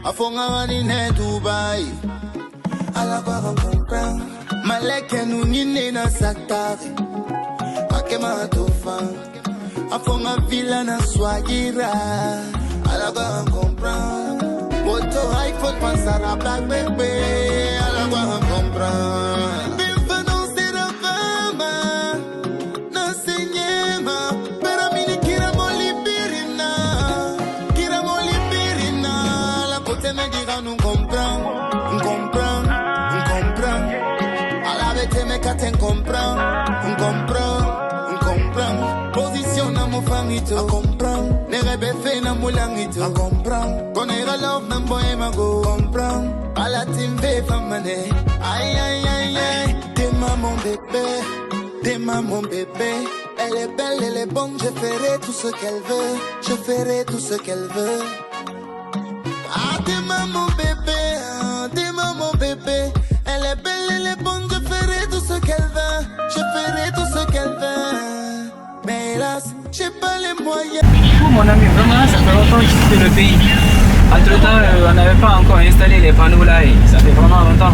Afongani ne Dubai. Ala kwa comprend. Maleke nunine na saktari. Akema tofa. Afonga villa na swagira. Ala kwa comprend. Moto iPhone pasara black baby. Ala kwa comprend. Position à mon fangito, à comprendre. Ne rêve fait na moulangito, à comprendre. Connaître love même boy mago, comprendre. À la team B famane. Aïe aïe aïe aïe. T'es maman bébé, t'es maman bébé. Elle est belle, elle est bonne, je ferai tout ce qu'elle veut. Je ferai tout ce qu'elle veut. Ah t'es maman bébé, t'es maman bébé. Elle est belle, elle est bonne, je ferai tout ce qu'elle veut. Je ferai tout ce qu'elle veut. Mais hélas, j'ai pas les moyens. Mon ami, vraiment, ça fait longtemps que je quitté le pays. Entre temps, on n'avait pas encore installé les panneaux là et ça fait vraiment longtemps.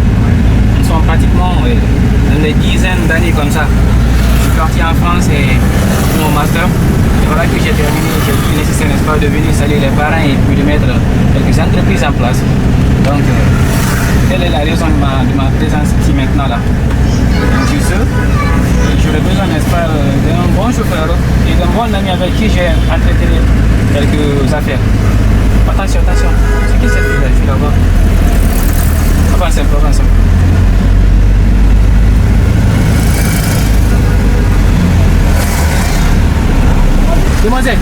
Ils sont pratiquement dans des dizaines d'années comme ça. Je suis parti en France et pour mon master. Et voilà que j'ai terminé, j'ai pu nécessaire, n'est-ce pas, de venir installer les parents et puis de mettre quelques entreprises en place. Donc, telle est la raison de ma présence ici maintenant là. Donc, sur ce, j'aurais besoin, n'est-ce pas, d'un bon chauffeur et d'un bon ami avec qui j'ai entretenu quelques affaires. Attention, attention. C'est qui cette fille-là? Je suis là-bas. Avancez un peu, avancez un peu. Demoiselle,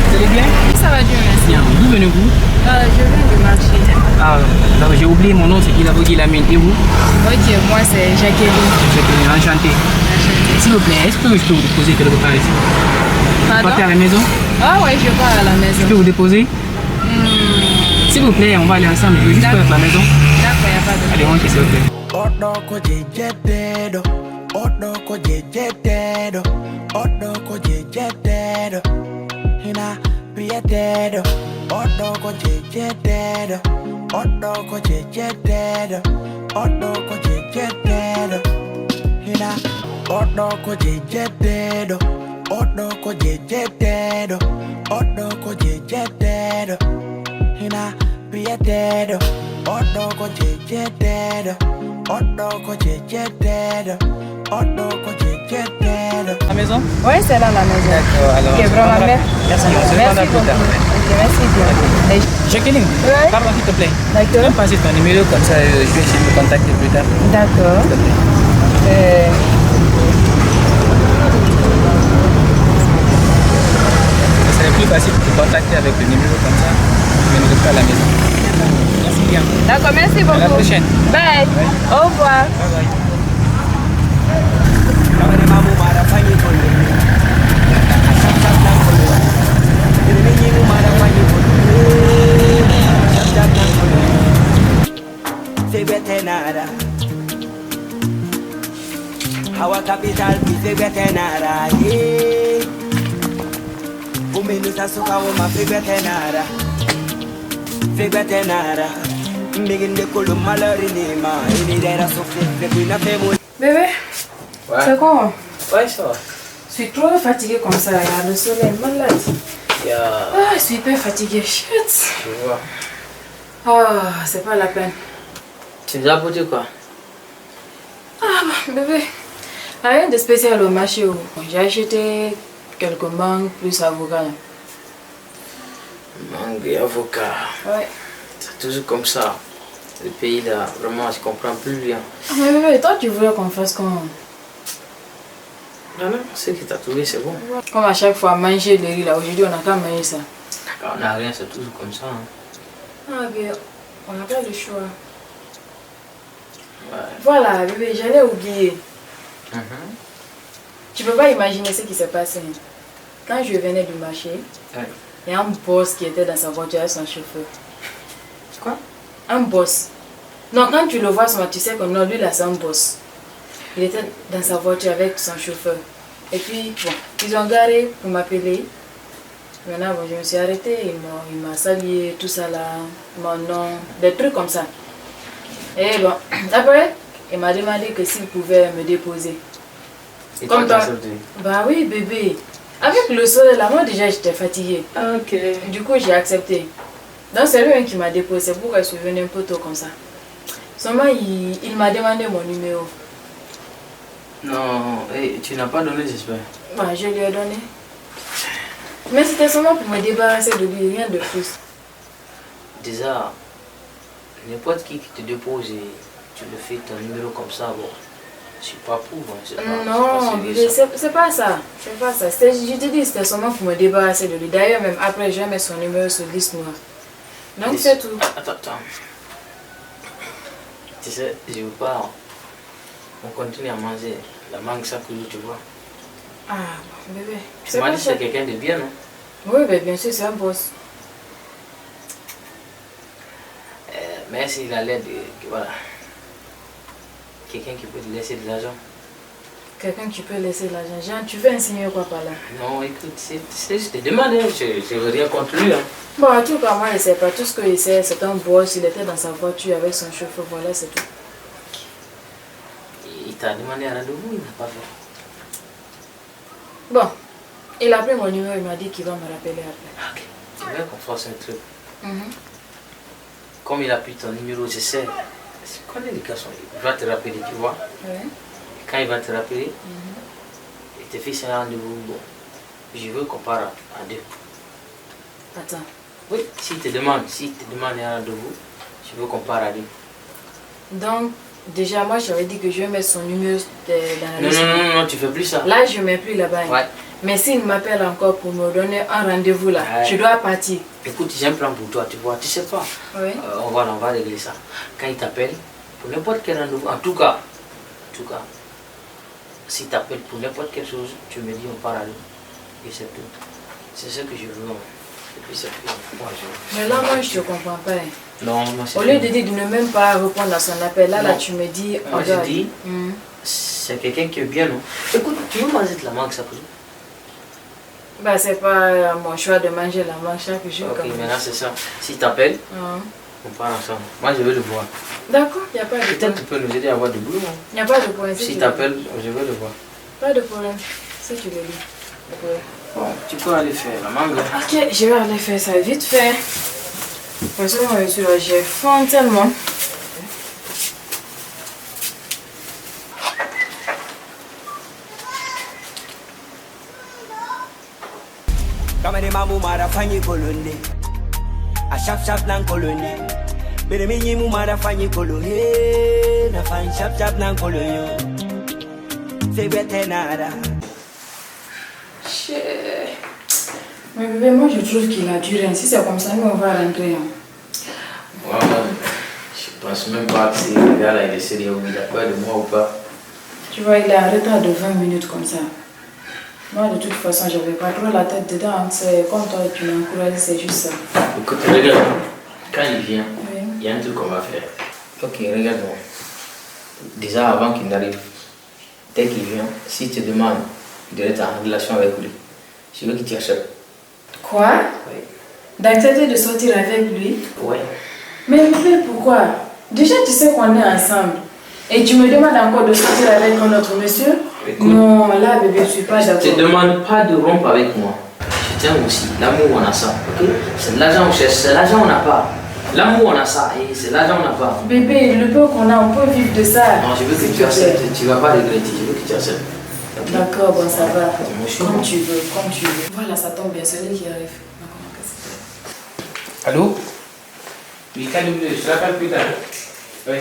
vous allez bien? Ça va Dieu merci. D'où venez-vous? Je viens de marcher. Ah, j'ai oublié mon nom, c'est qui d'abord dit la mienne. Et vous? Ok, moi c'est Jacqueline. Jacqueline, enchanté. S'il vous plaît, est-ce que je peux vous déposer quelque part ici? Pardon? Vous partez à la maison? Ah ouais, je pars à la maison. Je peux vous déposer? S'il vous plaît, on va aller ensemble. Je veux juste faire la maison. D'accord, il n'y a pas de Allez, on s'il vous plaît. La maison? Ouais, c'est là la maison. D'accord, alors. Ok, vraiment, Merci. merci. On se Merci parle plus tard. beaucoup. Ok, merci bien. Jacqueline, Ouais. pardon s'il te plaît. Tu peux D'accord. me passer ton numéro comme ça, je vais essayer de me contacter plus tard. D'accord. S'il te plaît. Ce serait plus facile de te contacter avec le numéro comme ça, mais ne pas à la maison. Merci bien. D'accord, merci beaucoup. À la prochaine. Bye. Ouais. Au revoir. Bye bye. Our capital is Vetenara, yeah. Women soka woma Vetenara. Vetenara. Begin the column malarinima. Any day I so Bébé, Ouais. c'est quoi? Ouais, ça va. Je suis trop fatiguée comme ça, regarde, le soleil est malade. Ah, je suis hyper fatiguée, shit. Je vois. Ah, c'est pas la peine. Tu nous as apporté quoi? Ah, bébé, rien de spécial au marché. J'ai acheté quelques mangues plus avocats. Mangue et avocat. Ouais. C'est toujours comme ça. Le pays là, vraiment, je comprends plus rien. Ah, mais bébé, toi tu voulais qu'on fasse comment? Non, non, ce que tu as trouvé, c'est bon. Comme à chaque fois, manger le riz là, aujourd'hui on a qu'à manger ça. On n'a rien, c'est toujours comme ça. Hein. Ah, bien, on n'a pas le choix. Ouais. Voilà, bébé, j'allais oublier. Mhm. Tu peux pas imaginer ce qui s'est passé. Quand je venais du marché, Ouais. il y a un boss qui était dans sa voiture avec son chauffeur. Quoi? Un boss. Non, quand tu le vois, tu sais que non, lui là c'est un boss. Il était dans sa voiture avec son chauffeur. Et puis, bon, ils ont garé pour m'appeler. Maintenant, bon, je me suis arrêtée, il m'a salué, tout ça là, mon nom, des trucs comme ça. Et bon, après, il m'a demandé que s'il pouvait me déposer. Et Comme toi, toi. t'as accepté? Bah oui, bébé. Avec le soleil là, moi déjà j'étais fatiguée. Ok. Du coup, j'ai accepté. Donc, c'est lui qui m'a déposé. C'est pourquoi je suis venue un peu tôt comme ça. Seulement, il m'a demandé mon numéro. Non, hey, tu n'as pas donné, j'espère. Bah, je lui ai donné. Mais c'était seulement pour me débarrasser de lui, rien de plus. Déjà, n'importe qui te dépose et tu le fais ton numéro comme ça, bon, je suis pas pour. Hein, c'est pas Non, sérieux, ça. c'est pas ça. C'est pas ça. Je te dis, c'était seulement pour me débarrasser de lui. D'ailleurs, même après, je mets son numéro sur liste noire. Donc, c'est tout. Attends. Tu sais, je veux pas. On continue à manger. La mangue, ça que tu vois. Ah, bon, bébé. Tu m'as dit que c'est quelqu'un de bien, non? Oui, mais bien sûr, c'est un boss. Mais s'il a l'air de. Voilà. Quelqu'un qui peut te laisser de l'argent. Quelqu'un qui peut laisser l'argent. Jean, tu veux insinuer quoi par là? Non, écoute, c'est juste des demandes. Hein. Je veux rien contre lui. Hein. Bon, en tout cas, moi, je ne sais pas. Tout ce qu'il sait, c'est un boss. Il était dans sa voiture avec son chauffeur. Voilà, c'est tout. Il t'a demandé un rendez-vous, il n'a pas fait. Bon, il a pris mon numéro. Il m'a dit qu'il va me rappeler après. Ok. Tu veux qu'on fasse un truc. Mhm. Comme il a pris ton numéro, je sais. Je connais les garçons. Il va te rappeler, tu vois. Oui. Quand il va te rappeler, il te fixe un rendez-vous. Bon, je veux qu'on parte à deux. Attends. Oui, s'il te demande un rendez-vous, je veux qu'on parte à deux. Donc, déjà, moi, j'avais dit que je vais mettre son numéro dans la liste. Non, tu fais plus ça. Là, je ne mets plus là-bas. Ouais. Mais s'il m'appelle encore pour me donner un rendez-vous là, Ouais. je dois partir. Écoute, j'ai un plan pour toi, tu vois, tu sais pas. Oui. On va régler ça. Quand il t'appelle, pour n'importe quel rendez-vous, en tout cas, s'il t'appelle pour n'importe quelle chose, tu me dis on part à deux. Et c'est tout. C'est ce que je veux. Et puis c'est tout. Moi, Mais là, moi, je ne comprends pas. Non, moi c'est Au lieu tout. de dire de ne même pas répondre à son appel, là, Non. tu me dis... Moi on je doit- dis, c'est quelqu'un qui est bien, non? Écoute, tu veux manger de la mangue, ça peut? Bah, c'est pas mon choix de manger la mangue chaque jour. Ok, comme ça. maintenant c'est ça. S'il t'appelle, Hein. on part ensemble. Moi je veux le voir. D'accord, il n'y a pas de Peut-être problème. tu peux nous aider à avoir du boulot. Hein. Il n'y a pas de problème. S'il t'appelle, je veux le voir. Pas de problème. Si tu veux dire. Pas de problème. Bon, tu peux aller faire la mangue. Ok, je vais aller faire ça vite fait. Parce que moi, j'ai faim tellement. Kama ni mamu mara fanyi kolonde A shap nan kolonde Bere minyi mu mara fanyi kolonde Na fanyi shap nan kolonde C'est bête nada Mais bébé, moi je trouve qu'il a duré. Si c'est comme ça, nous on va rentrer. Hein. Ouais, je pense même pas que c'est le gars là, il est sérieux, il a peur de moi ou pas. Tu vois, il est en retard de 20 minutes comme ça. Moi de toute façon, j'avais pas trop la tête dedans. C'est comme toi, tu m'as encouragé, c'est juste ça. Écoute, regarde, quand il vient, Oui. il y a un truc qu'on va faire. Ok, regarde-moi. Déjà avant qu'il n'arrive, dès qu'il vient, s'il te demande d'être en relation avec lui, je veux qu'il t'achète. Quoi? Oui. D'accepter de sortir avec lui? Ouais. Mais bébé, pourquoi? Déjà, tu sais qu'on est ensemble. Et tu me demandes encore de sortir avec un autre monsieur? Écoute, Non, là, bébé, je suis pas je d'accord. te demande pas de rompre avec moi. Je tiens aussi. L'amour, on a ça. Ok? C'est de l'argent, on cherche. C'est l'argent, on n'a pas. L'amour, on a ça. Et c'est l'argent, on n'a pas. Bébé, le peu qu'on a, on peut vivre de ça. Non, je veux que S'il tu te acceptes. plaît. Tu vas pas regretter. Je veux que tu acceptes. Ok? D'accord, bon, ça va. Moi, je suis Comme bon. tu veux, comme tu veux. Voilà, ça tombe bien, c'est lui qui arrive. Allô? Oui, calme, je te rappelle plus tard. Oui.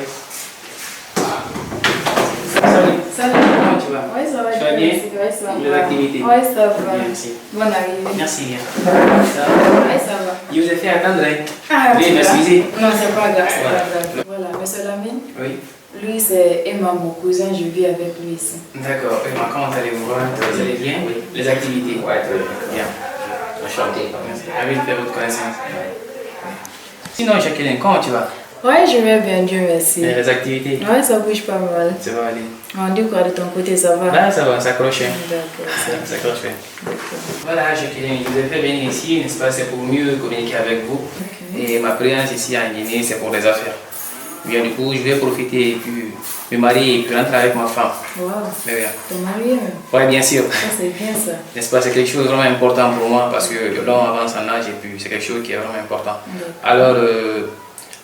Salut. Salut. Comment tu vas? Oui, ça va. Tu vas bien? Ouais, ça va. Les activités? Oui, ça va. Merci. Bonne arrivée. Merci bien. Oui, ça va. Je vous ai fait attendre. Hein? Ah, Oui, tu m'excuser. vois? Non, c'est pas grave, c'est Voilà. pas grave. Voilà, monsieur Lamine. Oui. Lui, c'est Emma, mon cousin, je vis avec lui ici. D'accord. Comment allez-vous? Vous allez bien? Oui. Les activités? Ouais, très bien. Enchanté. Merci. Ravi de faire votre connaissance. Sinon, Jacqueline, comment tu vas? Ouais, je vais bien, Dieu merci. Et les activités? Ouais, ça bouge pas mal. Ça va aller. On dit quoi de ton côté, ça va? Là, ça va, ça accroche. D'accord, Ça accroche. Voilà, je vous ai fait venir ici, n'est-ce pas, c'est pour mieux communiquer avec vous. Et ma présence ici en Guinée, c'est pour des affaires. Bien, du coup, je vais profiter et puis me marier et puis rentrer avec ma femme. Waouh. Mais bien. T'es marié? Oui, bien sûr. Ça, c'est bien ça. N'est-ce pas, c'est quelque chose de vraiment important pour moi parce que l'homme avance en âge et puis c'est quelque chose qui est vraiment important. Alors,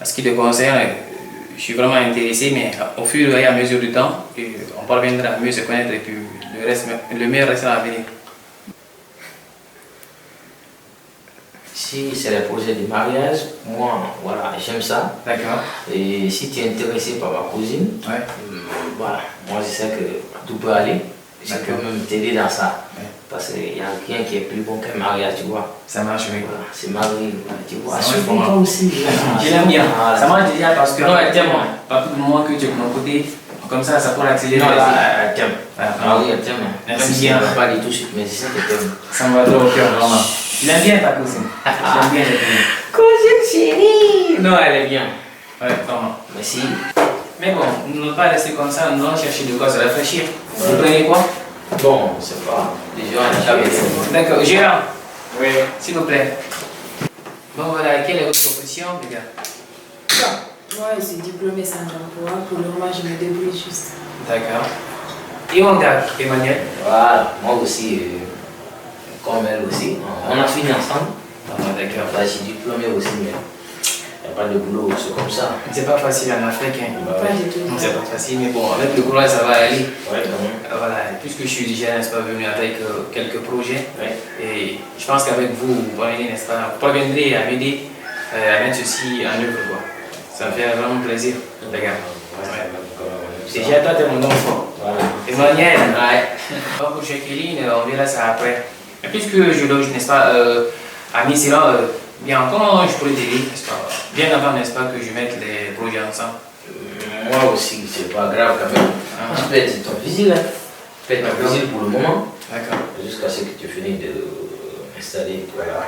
en ce qui te concerne, je suis vraiment intéressé, mais au fur et à mesure du temps, on parviendra à mieux se connaître et puis le meilleur restera à venir. Si c'est le projet de mariage, moi, voilà, j'aime ça. D'accord. Et si tu es intéressé par ma cousine, Ouais. voilà, moi je sais que tout peut aller. Je peux même t'aider dans ça. Ouais. Parce qu'il n'y a rien qui est plus bon qu'un mariage, tu vois. Ça marche, oui. Voilà, c'est marié, tu vois. Ça marche Surtout pour moi. toi aussi. Je l'aime bien. Voilà. Ça marche déjà parce que Non, elle t'aime. pas tout le monde que tu es de mon côté, comme ça pourra accélérer. Non, là, elle t'aime. Ah, Ah oui, elle t'aime. merci Même si bien. elle ne va pas du tout, mais je sais qu'elle t'aime. Ça me va trop au cœur, vraiment. Je l'aime bien ta cousine. Je l'aime bien, je l'aime bien. Cousine chérie! Non, elle est bien. Ouais, vraiment. Merci. Mais bon, nous ne pas rester comme ça, nous allons chercher de quoi se réfléchir. Vous prenez quoi? Bon, c'est pas. Déjà, on a jamais été. D'accord, Gérard. Oui. S'il vous plaît. Bon voilà, quelle est votre proposition, les gars? Moi, je suis diplômée sans emploi. Pour le moment, je me débrouille juste. D'accord. Et on garde Emmanuel? Voilà, moi aussi, comme elle aussi. On a fini ensemble. Ah, d'accord. Là, je suis diplômé aussi, mais il n'y a pas de boulot, c'est comme ça. C'est pas facile en Afrique, hein. Pas du tout. C'est pas facile, mais bon, avec le courage, ça va aller. Ouais, quand même. Voilà, puisque je suis déjà, n'est-ce pas, venu avec quelques projets, Ouais. et je pense qu'avec vous, vous parviendrez, n'est-ce pas, vous parviendrez à m'aider à mettre ceci en œuvre, quoi. Ça me fait vraiment plaisir, les gars. Déjà, toi, t'es mon enfant. Voilà. Emmanuel, ouais. Pour Jacqueline, on verra ça après. Et puisque je loge, n'est-ce pas, à Missira, bien, comment je pourrais t'aider, n'est-ce pas, bien avant, n'est-ce pas, que je mette les projets ensemble? Moi aussi, c'est pas grave quand même. Je peux être ton visite, hein. Je peux être ton visite pour le moment, D'accord. jusqu'à ce que tu finis de installer. Voilà.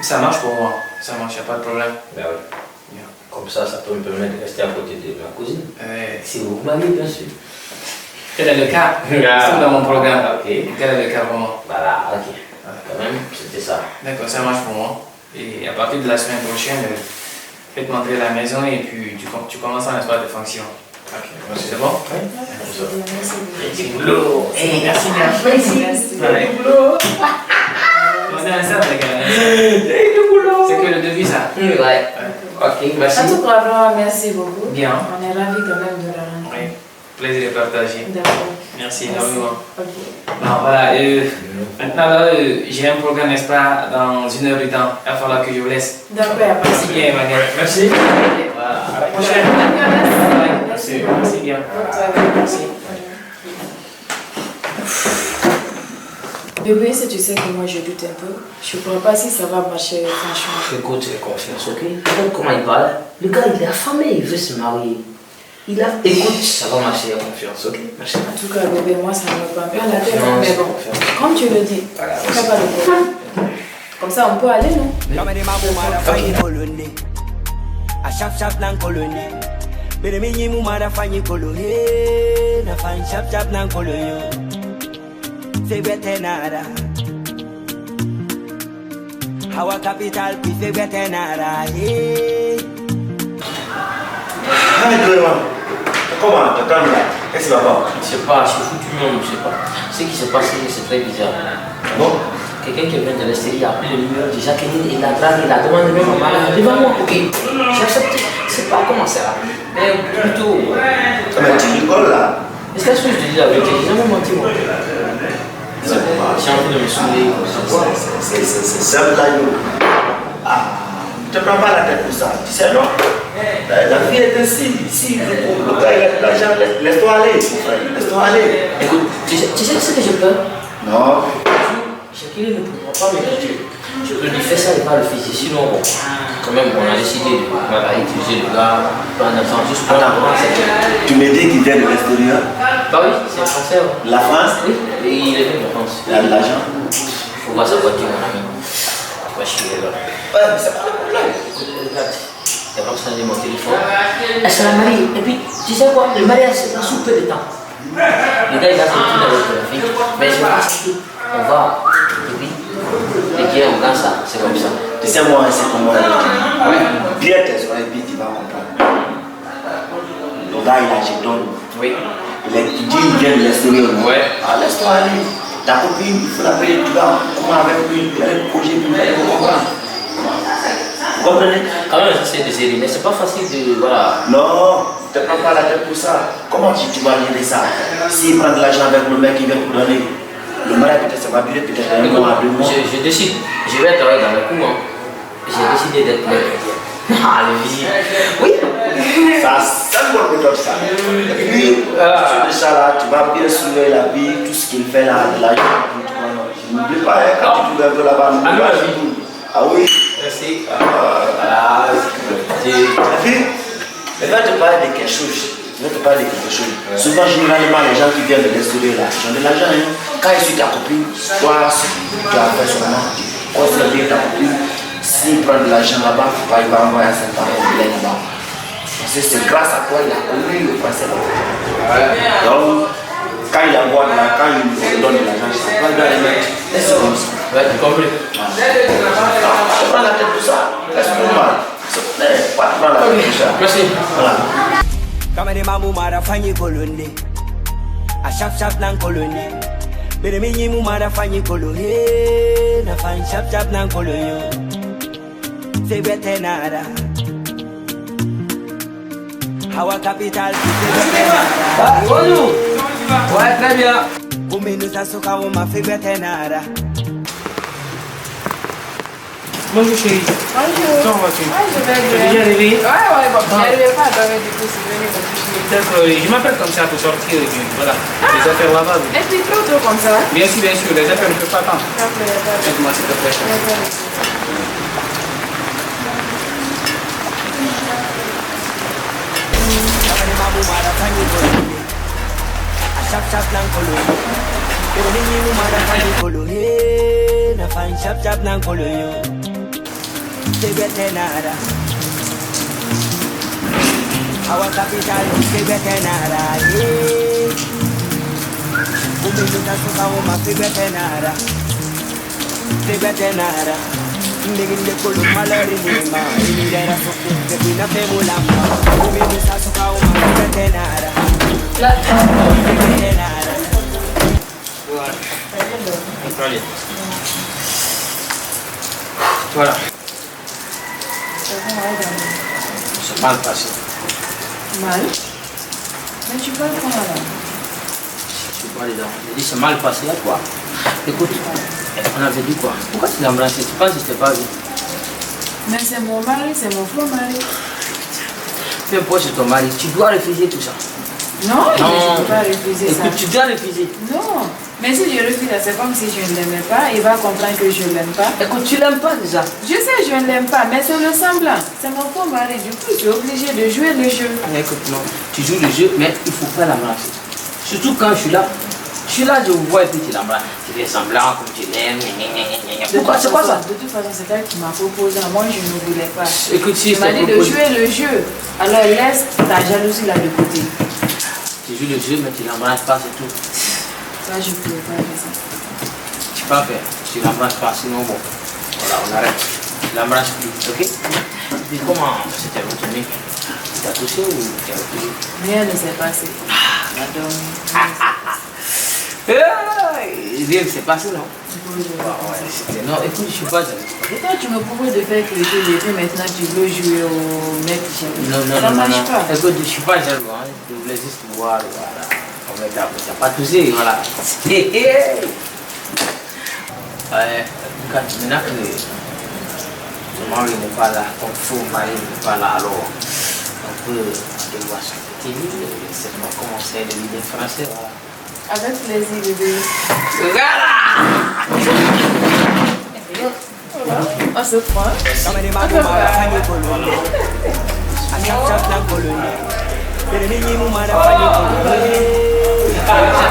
Ça marche pour moi, ça marche, y a pas de problème. Ben oui. Bien. Comme ça peut me permettre de rester à côté de ma cousine. Si Si vous vous mariez, bien sûr. Quel est le cas? C'est dans mon programme. Ok. Quel est le cas vraiment? Voilà, ok. Quand même, c'était ça. D'accord, ça marche pour moi. Et à partir de la semaine prochaine, faites m'entrer à la maison et puis tu commences à l'instant de fonction. Ok, c'est bon? Oui. Merci. Du boulot. Hey, merci bien. Merci. Ouais. On est ensemble, les gars. Du boulot. C'est que le devis, ça. Ouais. Ok, merci. En tout cas, vraiment, merci beaucoup. Bien. On est ravis quand même de la rencontrer. Oui, plaisir de partager. D'accord. Merci énormément. Ok. Bon, voilà, maintenant là, j'ai un programme, n'est-ce pas, dans 1 heure de temps. Il va falloir que je vous laisse. D'accord, il n'y a pas de Merci bien, Emmanuel. Merci. Voilà, à la prochaine. Merci. Merci bien. Merci. Bébé, si tu sais que moi je doute un peu, je ne pourrais pas si ça va marcher, franchement. Écoute, j'ai confiance, ok? Regarde comment il parle. Le gars, il est affamé, il veut se marier. Écoute, ça va marcher, confiance, ok? Merci. En tout cas, bébé, moi ça ne me prend pas la tête, Non, mais bon, confiance. comme tu le dis, Voilà, il n'y a pas de problème. Comme ça, on peut aller, non? Kamene mamu marafanyi koloni A shap nan koloni Bere minyi mu marafanyi koloni Na fan shap nan koloni Febete nada Hawa capital pi febete nada Ah, Clément, comment t'attends là? Qu'est-ce qui va pas? Je sais pas, je suis foutu même, je sais pas. Ce qui s'est passé, c'est très bizarre. Bon, Quelqu'un qui vient de l'extérieur a pris le numéro de Jacqueline, il l'a dragué, il a demandé même à Mala devant moi. Ok, j'ai accepté. Je sais pas comment c'est là. Mais plutôt. mais tu rigoles là. Est-ce que je te dis la vérité? J'ai jamais menti moi. J'ai envie de me saouler. C'est simple là, yo. Ah, ne te prends pas la tête pour ça. Tu sais, non? La vie est ainsi. Si le gars il a de l'argent, laisse-toi aller, mon frère. Laisse-toi aller. Écoute, tu sais ce que j'ai peur? Non. Jacqueline ne pourra pas m'écouter. Je peux lui faire ça, il va le faire. Sinon, bon, quand même, on a décidé de utiliser le gars pendant un temps juste pour la France. Tu me dis qu'il vient de l'extérieur? Bah oui, c'est un français. Ouais. La France? Oui, et il est venu de France. Il a de l'argent? Faut voir sa voiture, mon ami. Tu vas chier là. Ouais, mais c'est pas le problème. Regarde. elle va changer mon téléphone. Elle sera mariée. Et puis, tu sais quoi, le mariage c'est dans sous peu de temps. Le gars il a fait tout avec la fille, mais je pense qu'on va. Et puis, les gars on gagne ça, c'est comme ça. Tu sais, moi, c'est comme moi. Bien tes oreilles, puis tu vas comprendre. Le gars, il a acheté donne. Oui. Il vient de l'extérieur. Ouais. Ah, laisse-toi aller. Ta copine, il faut l'appeler, tu vas comment avec lui, il y a le projet, puis il va comprendre. Vous comprenez? Quand même, c'est des séries, mais c'est pas facile de. Voilà. Non, ne te prends pas la tête pour ça. Comment tu vas gérer ça? S'il prend de l'argent avec le mec, il vient te donner. Le mariage, peut-être ça va durer peut-être un mois, 2 mois. Je décide, je vais travailler dans le coup. Hein. J'ai décidé d'être mec. Ah, le visible. Oui. Ça, c'est une bonne méthode, ça. Et puis, sur de ça là, tu vas bien soulever la vie, tout ce qu'il fait là, de l'argent. N'oublie pas, hein, quand tu trouves un peu là-bas, n'oublie pas. Ah oui. Merci. Voilà. Tu as vu? Je vais te parler de quelque chose. Souvent, généralement, les gens qui viennent de l'extérieur là, ils ont de l'argent. Hein. Quand ils suivent ta copine, toi, tu as fait seulement, conseiller ta copine. S'il prend de l'argent là-bas, il va envoyer à ses parents, il est là-bas. Parce que c'est grâce à toi qu'il a connu le français là. Donc, quand il envoie de l'argent, quand il donne de l'argent, c'est pas dans les mecs. C'est comme ça. Ouais, tu comprends? Je prends la tête pour ça. Laisse-moi mal. Pas prendre la tête pour ça. Merci. Voilà. Kama ni mamu marafanyi kolonde a shap nan kolonde bere mi nyimu marafanyi kolonde na fan shap nan kolonyo c'est bête nada Hawa capital Bonjour. Ouais, très bien. Umenu sasuka uma fait bête nada. Bonjour chérie. Bonjour. Comment vas-tu? Ouais, je vais Tu es bien. déjà réveillé? Ouais, bon, j'arrivais pas à dormir, du coup, c'est venu me coucher. D'accord, je m'appelle comme ça pour sortir voilà, les affaires là-bas. Et puis, trop tôt comme ça? Bien sûr, les affaires ne peuvent pas attendre. Après, Aide-moi s'il te plaît. Kama ni mamu marafanyi kolonde a shap nan kolonde bere mi nyimu marafanyi kolonde na fan shap nan kolonyo c'est bête nada Hawa capital c'est bête nada Umenu sasuka uma fait bête nada c'est bête nada Ndeginde kolo malari nima Inidera soku Kepina femulamba Umenu sasuka uma fait bête nada Bête nada Allez. Voilà. C'est mal passé. Mal? Mais tu parles comment là? Je suis pas dedans. J'ai dit c'est mal passé à quoi? Écoute, on avait dit quoi? Pourquoi tu l'as embrassé? Tu penses que je t'ai pas vu? Mais c'est mon mari, c'est mon faux mari. Peu importe, c'est ton mari. Tu dois refuser tout ça. Non, je ne peux pas refuser ça. Écoute, tu dois refuser. Non, mais si je refuse, c'est comme si je ne l'aimais pas. Il va comprendre que je ne l'aime pas. Écoute, tu l'aimes pas déjà. Je sais, je ne l'aime pas, mais c'est le semblant. C'est mon faux mari. Du coup, je suis obligée de jouer le jeu. Écoute, non. Tu joues le jeu, mais il faut pas l'embrasser. Surtout quand je suis là. Je suis là, je vous vois et puis tu l'embrasses. Tu fais semblant comme tu l'aimes. Pourquoi? C'est quoi ça? De toute façon, c'est elle qui m'a proposé. Moi, je ne voulais pas. Écoute, si je m'a dit de jouer le jeu. Alors, laisse ta jalousie là de côté. Tu joues le jeu, mais tu l'embrasses pas, c'est tout. Ça, je ne pouvais pas faire ça. Tu peux pas faire. Tu l'embrasses pas, sinon bon. Voilà, on arrête. Tu l'embrasses plus, ok? Dis comment c'était votre nuit? Tu t'as touché ou tu as refusé? Rien ne s'est passé. On a dormi. Rien ne s'est passé, non? Non, écoute, je suis pas jaloux. Et toi, tu me proposes de faire que le jeu, et puis maintenant tu veux jouer au mec qui Non, ça marche pas. Écoute, je suis pas jaloux, hein. Je voulais juste voir, voilà. On met ta pas touché, voilà. Ouais, maintenant que ton mari n'est pas là, ton faux mari n'est pas là, alors on peut devoir s'entretenir, c'est pas commencer de l'idée français, voilà. Avec plaisir, bébé. Voilà! On se prend. Kama ni mamu marafanyi kolonde a shap nan kolonde bere mi nyimu marafanyi kolonde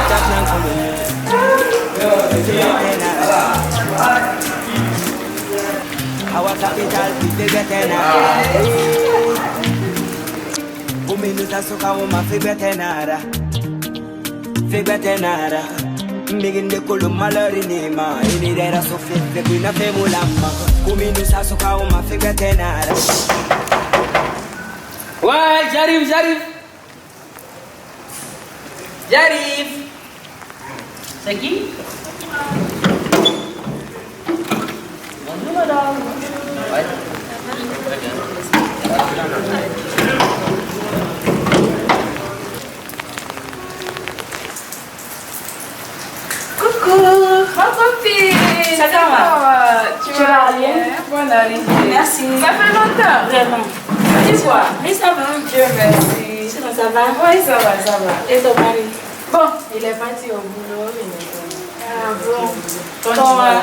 shap nan kolonde c'est bête nada Hawa capital c'est bête nada Kuminuta soka uma figbetenara. Figbetenara. Mbiginde kulu malori nima. Ini dera so fit kuna femulamba. Kuminuta soka uma figbetenara. Ouais, j'arrive. C'est qui? Bonjour madame. Ouais. Coucou, ma copine. Ça va? Tu vas bien? Bonne arrivée. Merci. Ça fait longtemps. Vraiment. Et toi? Oui, ça va. Dieu merci. Sinon, ça va? Oui, ça va. Et ton mari? Bon, il est parti au boulot. Il est Ah bon. Quand tu vas?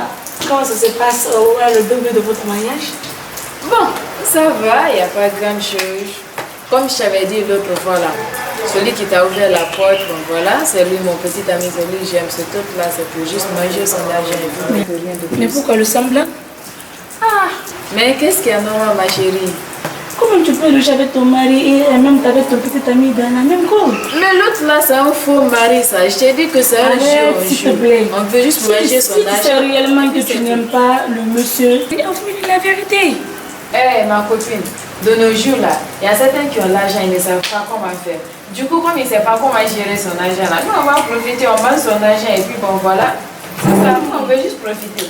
Comment ça se passe le début de votre mariage? Bon, ça va, il n'y a pas grand chose. Comme je t'avais dit l'autre fois là, celui qui t'a ouvert la porte, bon voilà, c'est lui mon petit ami, c'est lui, j'aime ce truc là, c'est pour juste manger son argent et tout, rien de plus. Mais pourquoi le semblant? Ah, mais qu'est-ce qu'il y a normal ma chérie? Comment tu peux loger avec ton mari et même avec ton petit ami dans la même cour? Mais l'autre là, c'est un faux mari ça, je t'ai dit que c'est un Arrête, jeu, s'il te plaît. On veut juste manger son Si tu sais argent. réellement que tu n'aimes pas le monsieur, il a voulu la vérité. Eh ma copine, de nos jours là, il y a certains qui ont l'argent, ils ne savent pas comment faire. Du coup, comme il ne sait pas comment gérer son argent là, nous on va profiter, on vend son argent et puis bon voilà. C'est ça, nous on veut juste profiter.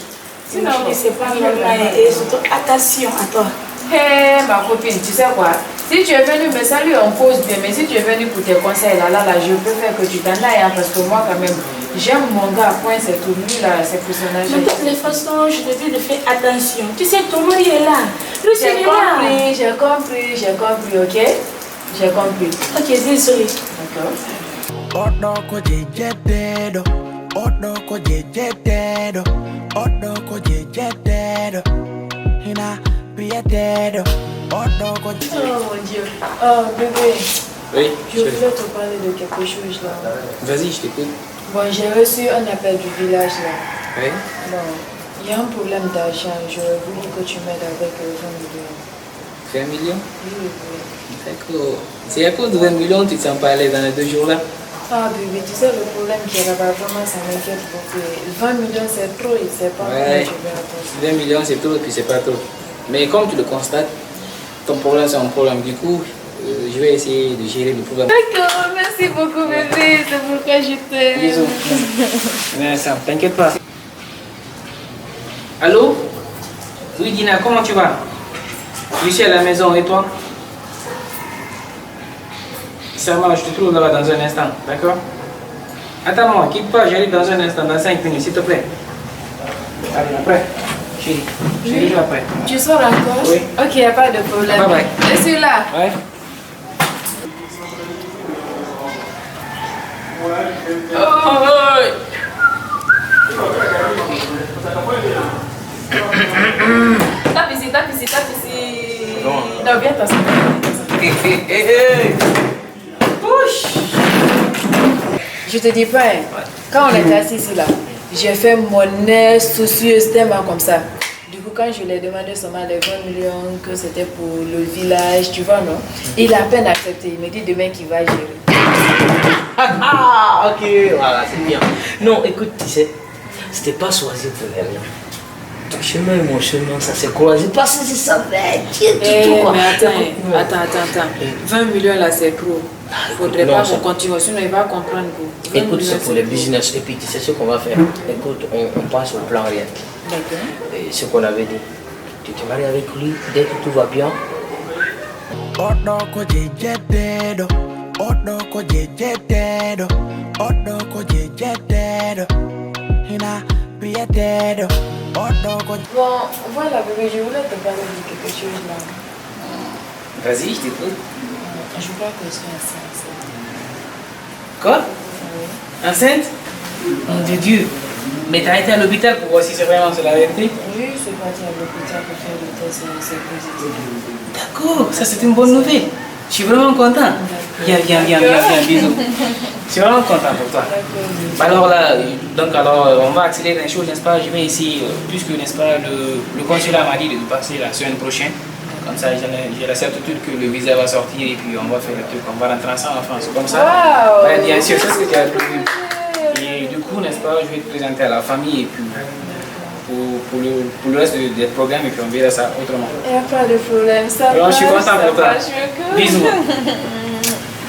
Sinon, c'est pas normal et surtout attention à toi. Hé ma copine, tu sais quoi? Si tu es venu me saluer, on pose bien, mais si tu es venu pour tes conseils là, je peux faire que tu t'en ailles hein, parce que moi quand même, j'aime mon gars, point c'est tout, lui là, c'est pour son argent. De toutes les façons, je te dis de faire attention. Tu sais, ton mari est là. Lui, c'est là. J'ai compris, ok? J'ai compris. Ok, désolé. D'accord. Odoko jejetedo. Odoko jejetedo. Odoko jejetedo. Hina prietedo. Odoko Oh mon Dieu. Oh bébé, Oui, je voulais te parler de quelque chose là. Vas-y, je t'écoute. Bon, j'ai reçu un appel du village là. Oui. Bon, il y a un problème d'argent. J'aurais voulu que tu m'aides avec 20 millions. 20 millions? Oui. D'accord. C'est à cause de 20 millions que tu ne sens pas à l'aise dans les 2 jours là? Ah bébé, tu sais le problème qu'il y a là-bas, vraiment ça m'inquiète beaucoup. 20 millions c'est trop, il ne sait pas comment Ouais. je vais attendre. 20 millions c'est trop et puis c'est pas trop. Mais comme tu le constates, ton problème c'est un problème. Du coup, je vais essayer de gérer le problème. D'accord, merci beaucoup bébé, c'est pourquoi je t'aime. Bisous. Mais ça, t'inquiète pas. Allô? Oui Dina, comment tu vas? Je suis à la maison et toi? Ça marche, je te trouve là-bas dans un instant, d'accord? Attends-moi, quitte pas, j'arrive dans un instant, dans 5 minutes, s'il te plaît. Allez, après. Chérie, je suis déjà après. Tu sors encore? Oui. Ok, il n'y a pas de problème. Bye bye. Je suis là. Ouais. Tape ici. Non, viens t'asseoir. Je te dis pas, hein, quand on était assis ici là, j'ai fait mon air soucieuse tellement comme ça. Du coup, quand je lui ai demandé seulement les 20 millions, que c'était pour le village, tu vois, non? Il a à peine accepté. Il me dit demain qu'il va gérer. Ah, ok, voilà, c'est bien. Non, écoute, tu sais, c'était pas choisi pour rien. Ton chemin et mon chemin, ça s'est croisé parce que c'est ça, mais Attends. 20 millions là, c'est trop. Faudrait pas qu'on continue, sinon il va comprendre. Écoute, c'est pour le business. Et puis, tu sais ce qu'on va faire. Écoute, on passe au plan réel. D'accord. Et ce qu'on avait dit. Tu te maries avec lui, dès que tout va bien. Odoko jejetedo. Odoko jejetedo. Odoko jejetedo. Hina prietedo. Odoko. Bon, voilà bébé, je voulais te parler de quelque chose là. Vas-y, je t'écoute. Je crois que je suis enceinte. Quoi? Oui. Enceinte? Mon Dieu. Mais t'as été à l'hôpital pour voir si c'est vraiment la vérité? Oui, je suis partie à l'hôpital pour faire le test, c'est positif. D'accord, ça c'est une bonne nouvelle. Je suis vraiment content. Viens, bisous. Je suis vraiment content pour toi. Alors là, on va accélérer les choses, n'est-ce pas? Je vais ici, puisque, n'est-ce pas, le consulat m'a dit de passer la semaine prochaine. Comme ça, j'ai la certitude que le visa va sortir et puis on va faire le truc, on va rentrer ensemble en France. Comme ça, Wow. ouais, bien sûr, c'est ce que tu as prévu. Et du coup, n'est-ce pas, je vais te présenter à la famille et puis pour le reste des programmes et puis on verra ça autrement. Il n'y a pas de problème, ça Alors, je suis content pour toi. Bisous. Bisous.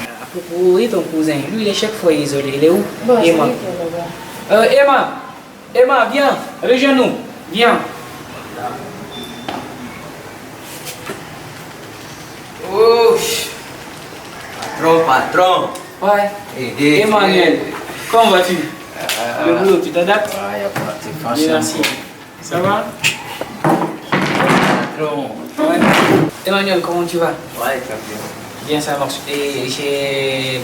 À propos de ton cousin, lui il est chaque fois isolé, il est où? Bon, c'est Emma. lui qui est là-bas. Emma, viens, rejoins-nous, viens. Oh, patron. Ouais. Emmanuel, comment vas-tu? Le boulot, tu t'adaptes? Ouais, y a pas, t'es Bien, merci. Ça va? Patron. Ouais. Emmanuel, comment tu vas? Ouais, très bien. Bien, ça marche. Et j'ai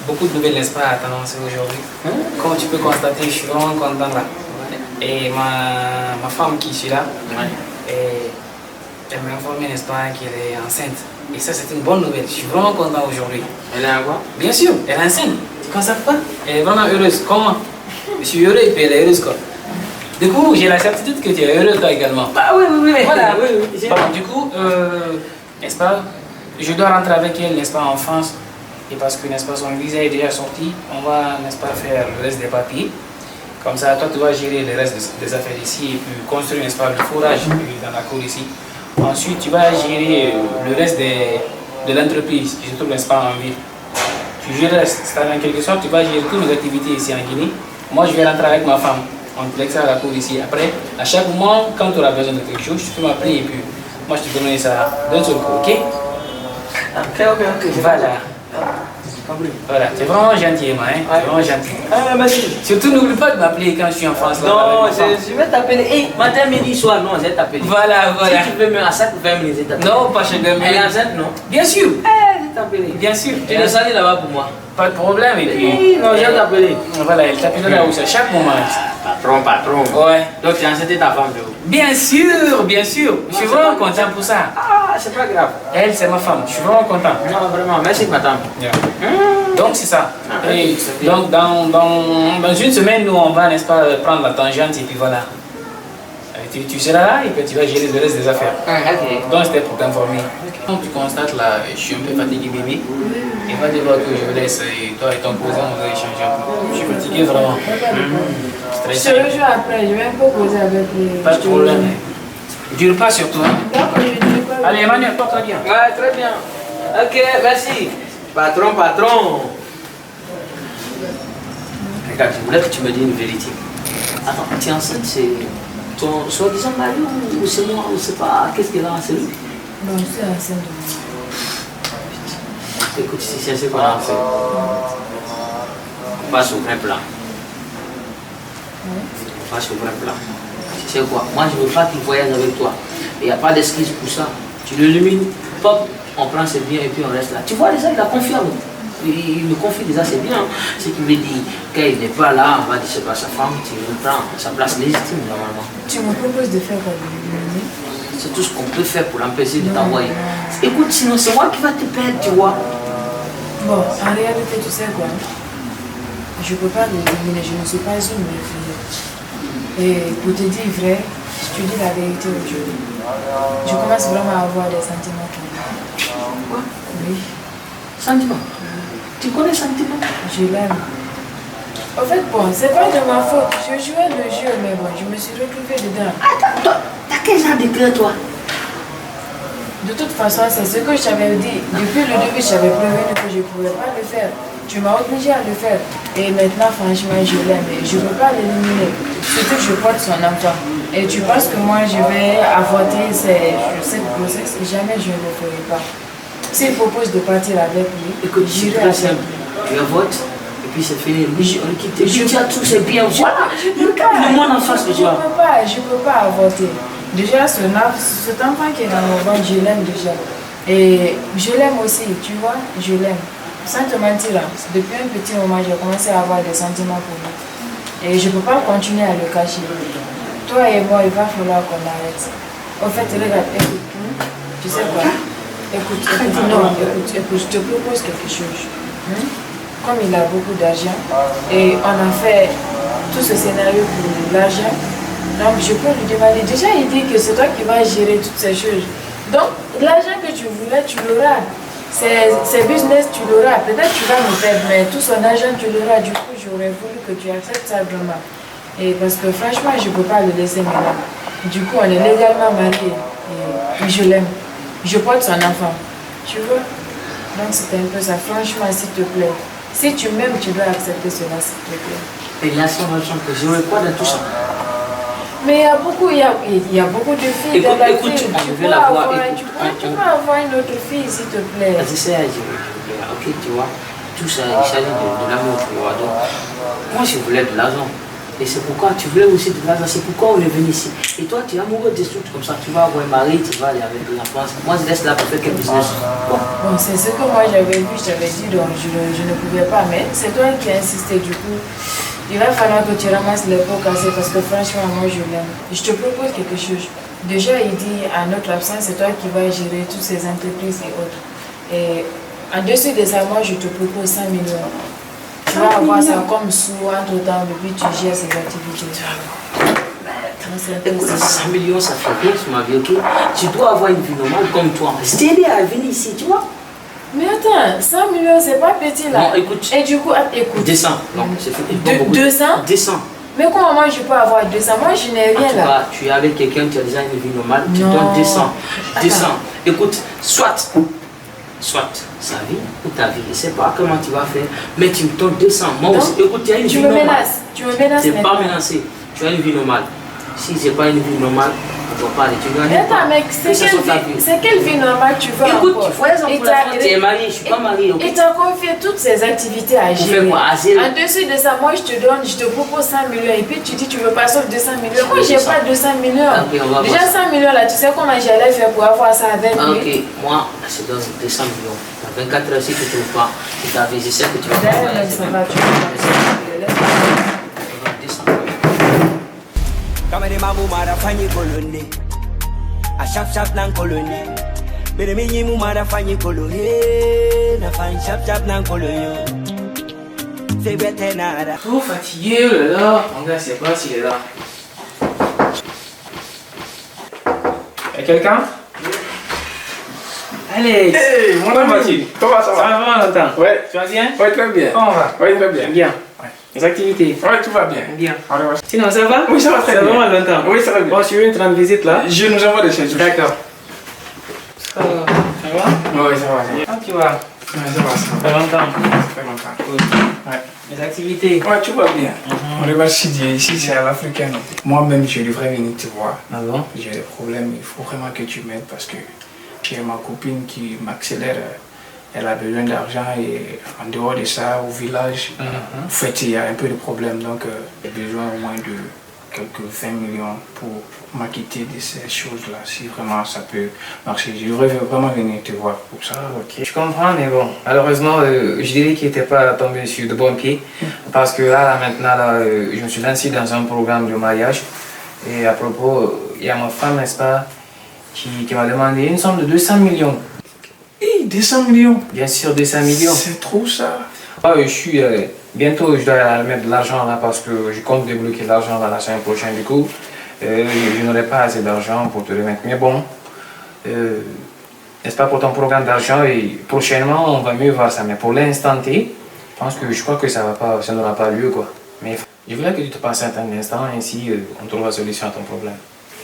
beaucoup de nouvelles, n'est-ce pas, à t'annoncer aujourd'hui. Comme tu peux constater, je suis vraiment content là. Et ma femme qui est là, elle m'a informé, n'est-ce pas, qu'elle est enceinte. Et ça, c'est une bonne nouvelle. Je suis vraiment content aujourd'hui. Elle est à quoi? Bien sûr, elle est enceinte. Tu ne constates pas? Elle est vraiment heureuse. Comment? Je suis heureux et puis elle est heureuse, quoi. Du coup, j'ai la certitude que tu es heureux, toi également. Bah oui. Voilà, oui. Bon, du coup, n'est-ce pas, je dois rentrer avec elle, n'est-ce pas, en France. Et parce que, n'est-ce pas, son visa est déjà sorti, on va, n'est-ce pas, faire le reste des papiers. Comme ça, toi, tu vas gérer le reste des affaires ici et puis construire, n'est-ce pas, le fourrage dans la cour ici. Ensuite, tu vas gérer le reste de l'entreprise qui se trouve, n'est-ce pas, en ville. Tu gères, c'est-à-dire en quelque sorte, tu vas gérer toutes les activités ici en Guinée. Moi, je vais rentrer avec ma femme. On te laisse à la cour ici. Après, à chaque moment, quand tu auras besoin de quelque chose, tu peux m'appeler et puis moi, je te donnerai ça d'un seul coup, ok? Ok. Voilà. Voilà, tu es vraiment gentil, Emma, hein? Tu es vraiment gentil. Ah, merci. Surtout, n'oublie pas de m'appeler quand je suis en France. Là, Non, avec ma femme. je vais t'appeler. Hey, matin, midi, soir, non, je vais t'appeler. Voilà. Si tu veux me à chaque 20 minutes, je vais t'appeler. Non, pas chez Elle est Gamel. enceinte, non? Bien sûr. Je vais t'appeler. Bien sûr. Tu le salis là-bas pour moi. Pas de problème. Et puis, Oui, non, je vais t'appeler. voilà, elle t'appellera aussi à chaque moment. Patron. Ouais. Donc, tu as enceinté ta femme, je vous. Bien sûr. Je suis vraiment content pour ça. Ah, c'est pas grave. Elle, c'est ma femme. Je suis vraiment content. Non, vraiment, merci, madame. Donc, c'est ça. Et donc, dans une semaine, nous, on va, n'est-ce pas, prendre la tangente et puis voilà. Tu seras là et puis tu vas gérer le reste des affaires. Ok. Donc, c'était pour t'informer. Donc, tu constates là, je suis un peu fatigué, bébé. Il va devoir que je vous laisse et toi et ton cousin, vous allez échanger un peu. Je suis fatigué vraiment. Je te rejoins après, je vais un peu causer avec les... Pas de problème. Dure pas sur toi. D'accord, je dis pas. Allez, Emmanuel, porte-toi bien. Ouais, très bien. Ok, merci. Patron. Regarde, je voulais que tu me dises une vérité. Attends, tu es enceinte, c'est ton soi-disant mari ou c'est moi, ou c'est pas, qu'est-ce qu'elle a, c'est lui? Non, je suis enceinte de moi. Écoute, si c'est ce qu'on a fait, on passe au vrai plan. On passe au vrai plan. Tu sais quoi, moi je veux pas qu'il voyage avec toi. Il n'y a pas d'excuse pour ça. Tu l'élimines, pop, on prend ses biens et puis on reste là. Tu vois déjà, il a confiance. Il me confie déjà, c'est bien. Ce qui veut dire, quand il n'est pas là, on va dire c'est pas sa femme, tu le prends sa place légitime normalement. Tu me proposes de faire quoi, de l'éliminer? C'est tout ce qu'on peut faire pour l'empêcher de t'envoyer. Écoute, sinon c'est moi qui va te perdre, tu vois. Bon, en réalité, tu sais quoi? Je peux pas l'éliminer, je ne suis pas une fille. Et pour te dire vrai, je te dis la vérité aujourd'hui. Je commence vraiment à avoir des sentiments pour lui. Quoi? Oui. Sentiment? Tu connais sentiment? Je l'aime. En fait, bon, c'est pas de ma faute. Je jouais le jeu, mais bon, je me suis retrouvée dedans. Attends, toi, t'as quel genre de cœur, toi? De toute façon, c'est ce que je t'avais dit. Depuis le début, je t'avais prévenu que je ne pouvais pas le faire. Tu m'as obligé à le faire. Et maintenant, franchement, je l'aime. Et je ne peux pas l'éliminer. Surtout que je porte son enfant. Et tu penses que moi, je vais avorter cette grossesse? Jamais je ne le ferai pas. S'il propose de partir avec lui, Écoute, c'est j'irai très avec simple. lui. Tu avortes, et puis c'est fini. Oui, on le quitte. Et puis tu as tous ces biens. Voilà. Je peux Regarde pas. le monde en face que tu as. Je peux pas avorter. Déjà, cet enfant qui est dans mon ventre, je l'aime déjà. Et je l'aime aussi, tu vois, je l'aime. Sans te mentir, depuis un petit moment, j'ai commencé à avoir des sentiments pour lui. Et je ne peux pas continuer à le cacher. Toi et moi, il va falloir qu'on arrête. En fait, regarde, écoute, tu sais quoi? Écoute, je te propose quelque chose. Comme il a beaucoup d'argent, et on a fait tout ce scénario pour l'argent, donc je peux lui demander. Déjà, il dit que c'est toi qui vas gérer toutes ces choses. Donc, l'argent que tu voulais, tu l'auras. C'est business, tu l'auras. Peut-être tu vas me perdre, mais tout son argent, tu l'auras. Du coup, j'aurais voulu que tu acceptes ça vraiment. Et parce que franchement, je ne peux pas le laisser maintenant. Du coup, on est légalement mariés. Et je l'aime. Je porte son enfant. Tu vois? Donc, c'était un peu ça. Franchement, s'il te plaît. Si tu m'aimes, tu dois accepter cela, s'il te plaît. Et là, si on que j'aurais quoi dans tout ça? Mais il y a beaucoup de filles dans la ville. Tu peux avoir une autre fille, s'il te plaît. C'est ça, ok, tu vois, tout ça, il s'agit de l'amour, tu vois. Donc, moi, je voulais de l'argent. Et c'est pourquoi tu voulais aussi de l'argent, c'est pourquoi on est venu ici. Et toi, tu es amoureux des trucs comme ça, tu vas avoir un mari, tu vas aller avec l'enfant. Moi, je reste là pour faire quelque business. Bon, c'est ce que moi j'avais vu, je t'avais dit, donc je ne pouvais pas. Mais c'est toi qui as insisté, du coup. Il va falloir que tu ramasses les pots cassés parce que franchement, moi je l'aime. Je te propose quelque chose. Déjà, il dit à notre absence, c'est toi qui vas gérer toutes ces entreprises et autres. Et en dessus de ça, moi je te propose 100 millions. Tu vas avoir ça comme sous entre temps, depuis tu gères ces activités. Écoute, 100 millions, ça fait rien sur ma vie, ok? Tu dois avoir une vie normale comme toi. Je t'ai aidé à venir ici, tu vois? Mais attends, 100 millions, c'est pas petit là. Non, écoute. Et du coup, écoute. 200. Non, c'est fait. 200? 200. Mais comment moi je peux avoir 200? Moi je n'ai rien là. Tu es avec quelqu'un, tu as déjà une vie normale, tu non. donnes 200. 200. Écoute, soit sa vie ou ta vie, je ne sais pas comment tu vas faire, mais tu me donnes 200. Moi aussi, écoute, tu as une vie normale. Tu me menaces. Tu n'es pas menacé. Tu as une vie normale. Si ce n'est pas une vie normale, on ne va pas aller. Tu dois attends, mec, c'est quelle vie normale tu veux? Écoute, par exemple, tu es marié, je ne suis pas marié. Il t'a confié toutes ces activités à gérer. En dessus de ça, moi je te propose 100 millions et puis tu dis tu veux pas sauf 200 millions. Moi j'ai pas 200 millions. Déjà 100 millions là, tu sais comment j'allais faire pour avoir ça avec lui? Ok, moi je donne 200 millions. Dans 24 heures, si tu ne trouves pas, je sais que tu vas pas. Kama ni mamu marafanyi koloni, a shap nan koloni. Bere minyi mu marafanyi koloni, na fan shap nan koloni. C'est bête nada. Trop fatigué là. Mon gars, c'est pas s'il est là. Y'a quelqu'un? Allez. Hey, mon ami. Comment ça va? Ça va vraiment longtemps. Ouais. Tu vas bien? Ouais, très bien. Comment on va? Ouais, très bien. Bien. Ouais. Les activités? Ouais, tout va bien. Bien. Alors, sinon, ça va? oui, ça va très bien. Ça va vraiment longtemps. Oui, ça va bien. Bon, je suis venu te rendre visite là. Je nous envoie des choses. D'accord. Ça va? Oui, ça va. Ah, tu vois. Ouais, ça va. Ça fait longtemps. Ça fait longtemps. Cool. Ouais. Les activités? Ouais, tout va bien. On regarde ici, c'est à l'africaine. Moi-même, je devrais venir te voir. Ah bon? J'ai des problèmes, il faut vraiment que tu m'aides parce que j'ai ma copine qui m'accélère. Elle a besoin d'argent et en dehors de ça, au village, en fait, il y a un peu de problème. Donc, j'ai besoin au moins de quelques 20 millions pour m'acquitter de ces choses-là, si vraiment ça peut marcher. Je devrais vraiment venir te voir pour ça. Ah, ok. Je comprends, mais bon, malheureusement, je dirais qu'il n'était pas tombé sur de bons pieds. Parce que là, maintenant, je me suis lancé dans un programme de mariage. Et à propos, il y a ma femme, n'est-ce pas, qui m'a demandé une somme de 200 millions. Hey, 200 millions? Bien sûr, 200 millions. C'est trop ça. Ah, bientôt, je dois mettre de l'argent là parce que je compte débloquer de l'argent dans la semaine prochaine. Du coup, je n'aurai pas assez d'argent pour te remettre. Mais bon, n'est-ce pas, pour ton programme d'argent, et prochainement, on va mieux voir ça. Mais pour l'instant T, je crois que ça n'aura pas lieu, quoi. Mais je voulais que tu te passes un instant, ainsi on trouvera la solution à ton problème.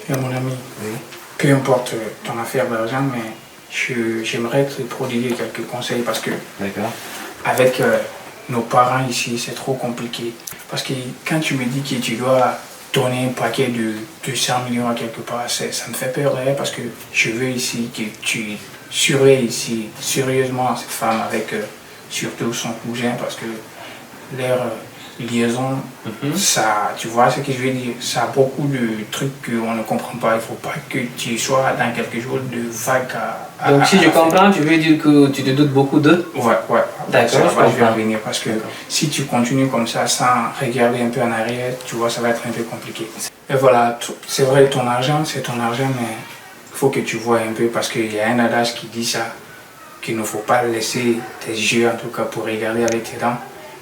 Et mon ami, oui. Peu importe ton affaire d'argent, mais j'aimerais te prodiguer quelques conseils parce que avec nos parents ici, c'est trop compliqué. Parce que quand tu me dis que tu dois donner un paquet de 200 millions à quelque part, ça me fait peur parce que je veux ici que tu surveilles ici sérieusement cette femme avec surtout son cousin parce que leur liaison, ça, tu vois ce que je veux dire, ça a beaucoup de trucs qu'on ne comprend pas. Il ne faut pas que tu sois dans quelque chose de vague donc si je comprends, tu veux dire que tu te doutes beaucoup d'eux? Ouais. D'accord, je vais revenir parce que si tu continues comme ça sans regarder un peu en arrière, tu vois, ça va être un peu compliqué. Et voilà, c'est vrai, ton argent, c'est ton argent, mais il faut que tu vois un peu parce qu'il y a un adage qui dit ça, qu'il ne faut pas laisser tes yeux, en tout cas, pour regarder avec tes dents.